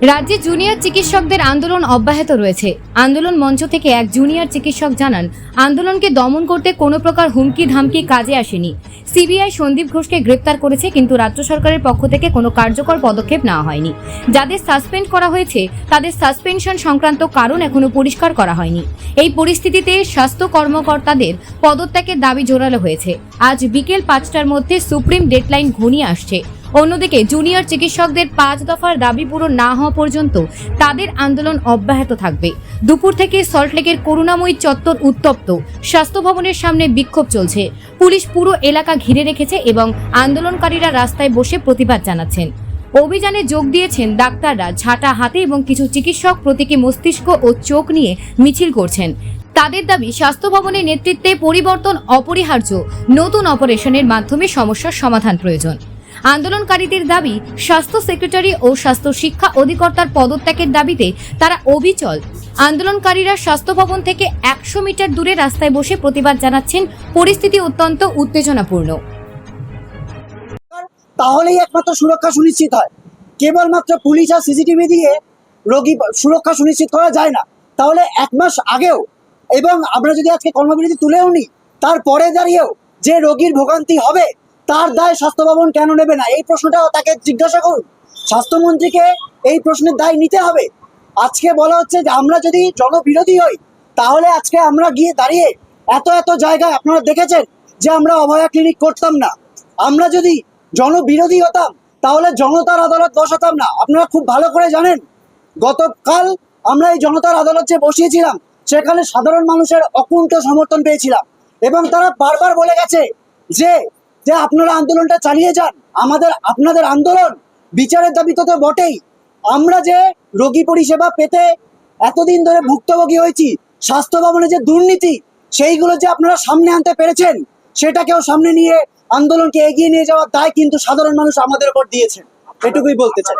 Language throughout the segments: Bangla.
রাজ্যে জুনিয়র চিকিৎসকদের আন্দোলন অব্যাহত রয়েছে। আন্দোলন মঞ্চ থেকে এক জুনিয়র চিকিৎসক জানান, আন্দোলনকে দমন করতে কোনো প্রকার হুমকি ধামকি কাজে আসেনি। সিবিআই সন্দীপ ঘোষকে গ্রেপ্তার করেছে, কিন্তু রাজ্য সরকারের পক্ষ থেকে কোনো কার্যকর পদক্ষেপ নেওয়া হয়নি। যাদের সাসপেন্ড করা হয়েছে তাদের সাসপেনশন সংক্রান্ত কারণ এখনো পরিষ্কার করা হয়নি। এই পরিস্থিতিতে স্বাস্থ্য কর্মকর্তাদের পদত্যাগের দাবি জোরালো হয়েছে। আজ বিকেল 5টার মধ্যে সুপ্রিম ডেডলাইন ঘনিয়ে আসছে। অন্যদিকে জুনিয়র চিকিৎসকদের 5 দফার দাবি পূরণ না হওয়া পর্যন্ত তাদের আন্দোলন অব্যাহত থাকবে। দুপুর থেকে সল্টলেকের করুণাময়ী চত্বর উত্তপ্ত। স্বাস্থ্য ভবনের সামনে বিক্ষোভ চলছে। পুলিশ পুরো এলাকা ঘিরে রেখেছে এবং আন্দোলনকারীরা রাস্তায় বসে প্রতিবাদ জানাচ্ছেন। অভিযানে যোগ দিয়েছেন ডাক্তাররা ঝাঁটা হাতে এবং কিছু চিকিৎসক প্রতীকী মস্তিষ্ক ও চোখ নিয়ে মিছিল করছেন। তাদের দাবি, স্বাস্থ্য ভবনের নেতৃত্বে পরিবর্তন অপরিহার্য। নতুন অপারেশনের মাধ্যমে সমস্যার সমাধান প্রয়োজন। আন্দোলনকারীদের দাবি, স্বাস্থ্য সেক্রেটারি ও স্বাস্থ্য শিক্ষা অধিকর্তার পদত্যাগের দাবিতে তারা অবিচল। আন্দোলনকারীরা স্বাস্থ্য ভবন থেকে 100 মিটার দূরে রাস্তায় বসে প্রতিবাদ জানাচ্ছেন। পরিস্থিতি অত্যন্ত উত্তেজনাপূর্ণ। তাহলেই একমাত্র সুরক্ষা সুনিশ্চিত হয়। কেবলমাত্র পুলিশ আর সিসিটিভি দিয়ে রোগী সুরক্ষা সুনিশ্চিত করা যায় না। তাহলে 1 মাস আগেও এবং আমরা যদি আজকে কর্মবিরতি তুলেও নিই, তারপরে দাঁড়িয়েও যে রোগীর ভোগান্তি হবে তার দায় স্বাস্থ্য ভবন কেন নেবে না? এই প্রশ্নটাও তাকে জিজ্ঞাসা করুন। স্বাস্থ্যমন্ত্রীকে এই প্রশ্নের দায় নিতে হবে। আজকে বলা হচ্ছে যে আমরা যদি জনবিরোধী হই, তাহলে আজকে আমরা গিয়ে দাঁড়িয়ে এত জায়গায় আপনারা দেখেছেন যে আমরা অভয়া ক্লিনিক করতাম না। আমরা যদি জনবিরোধী হতাম তাহলে জনতার আদালত বসাতাম না। আপনারা খুব ভালো করে জানেন, গতকাল আমরা এই জনতার আদালত যে বসিয়েছিলাম, সেখানে সাধারণ মানুষের অকুণ্ঠ সমর্থন পেয়েছিলাম এবং তারা বারবার বলে গেছে যে যে আপনারা আন্দোলনটা চালিয়ে যান। আপনাদের আন্দোলন বিচারের দাবিতে তো বটেই। আমরা যে রোগী পরিষেবা পেতে এতদিন ধরে ভুক্তভোগী হয়েছি, স্বাস্থ্য ভবনে যে দুর্নীতি, সেইগুলো যে আপনারা সামনে আনতে পেরেছেন, সেটাকেও সামনে নিয়ে আন্দোলনকে এগিয়ে নিয়ে যাওয়ার দায় কিন্তু সাধারণ মানুষ আমাদের উপর দিয়েছেন। এটুকুই বলতে চাই।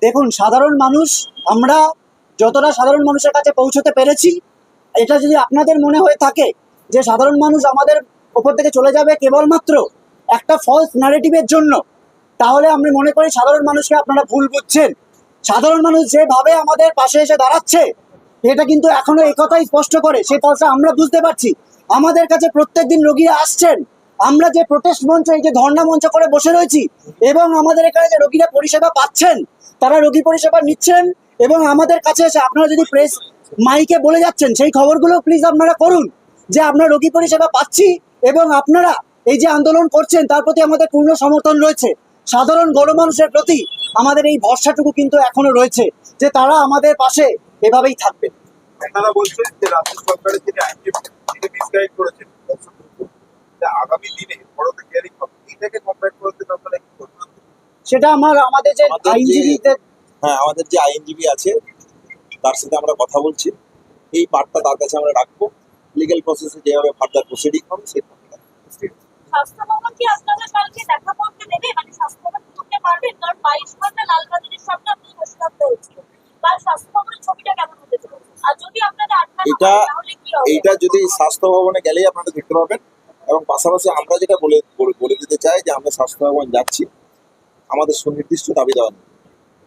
দেখুন, সাধারণ মানুষ, আমরা যতটা সাধারণ মানুষের কাছে পৌঁছতে পেরেছি, এটা যদি আপনাদের মনে হয়ে থাকে যে সাধারণ মানুষ আমাদের ওপর থেকে চলে যাবে কেবলমাত্র একটা ফলস ন্যারেটিভের জন্য, তাহলে আমি মনে করি সাধারণ মানুষকে আপনারা ভুল বুঝছেন। সাধারণ মানুষ যেভাবে আমাদের পাশে এসে দাঁড়াচ্ছে, এটা কিন্তু এখনো একথাই স্পষ্ট করে। সেই পয়সা আমরা বুঝতে পারছি। আমাদের কাছে প্রত্যেকদিন রোগীরা আসছেন। আমরা যে প্রোটেস্ট মঞ্চ, এই যে ধর্ণা মঞ্চ করে বসে রয়েছি, এবং আমাদের এখানে যে রোগীরা পরিষেবা পাচ্ছেন, তারা রোগী পরিষেবা নিচ্ছেন এবং আমাদের কাছে এসে আপনারা যদি প্রেস মাইকে বলে যাচ্ছেন, সেই খবরগুলো প্লিজ আপনারা করুন যে আমরা রোগী পরিষেবা পাচ্ছি এবং আপনারা এই যে আন্দোলন করছেন তার প্রতি আমাদের পূর্ণ সমর্থন রয়েছে। সাধারণ গণমানুষের প্রতি আমাদের এই ভরসাটুকু কিন্তু এখনো রয়েছে যে তারা আমাদের পাশে এভাবেই থাকবে। আপনারা বলছেন যে রাজ্য সরকারের যিনি আইনজীবী মিসগাইড করেছেন, আগামী দিনে বড়দের হিয়ারিং হবে, এটাকে কমপ্লিট করতে আপনারা কি করবেন? সেটা আমাদের যে আইনজীবীদের, আমাদের যে আইনজীবী আছে তার সাথে আমরা কথা বলছি। এই পার্টটা তার কাছে আমরা রাখবো। লিগ্যাল প্রসেসে যেভাবে ফার্দার প্রসিডিং হবে সেই স্বাস্থ্য ভবন কি আপনারা কালকে দেখা করতে দেবে? মানে স্বাস্থ্য ভবন করতে পারবেন? কারণ 22 ঘন্টা লালবাজারের সামনে আপনাদের বসে থাকতে হচ্ছে। কাল স্বাস্থ্য ভবনের ছবিটা কেমন হতে চলেছে? আর যদি আপনাদের আটকানো হয় তাহলে কি হবে? এইটা যদি স্বাস্থ্য ভবনে গেলেই আপনারা দেখতে পাবেন। এবং পাশাপাশি আমরা যেটা বলে দিতে চাই যে আমরা স্বাস্থ্য ভবন যাচ্ছি, আমাদের সুনির্দিষ্ট দাবি দেওয়া নেই।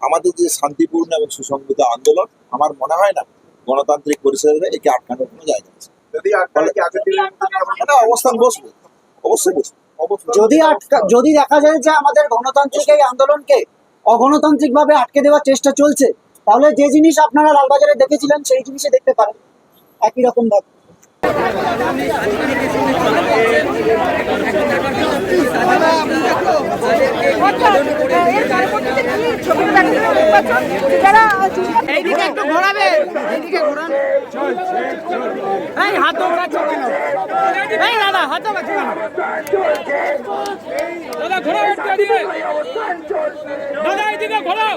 আমাদের যে শান্তিপূর্ণ এবং সুসংগঠিত আন্দোলন, আমার মনে হয় না গণতান্ত্রিক পরিষদে একে আটকানোর কোনো জায়গা আছে। অবস্থান বসবে, অবশ্যই বসবে। যদি দেখা যায় যে আমাদের গণতান্ত্রিক এই আন্দোলনকে অগণতান্ত্রিক ভাবে আটকে দেওয়ার চেষ্টা চলছে, তাহলে যে জিনিস আপনারা লালবাজারে দেখেছিলেন সেই জিনিসে দেখতে পারেন একই রকম ভাবে। এইদিকে একটু ঘোরাবে, এইদিকে ঘোরান। এই হাত ঘোরাচ্ছো কেন? এই দাদা হাত ঘোরাচ্ছো কেন? দাদা ঘোরাও একটু এদিকে। দাদা এইদিকে ঘোরাও।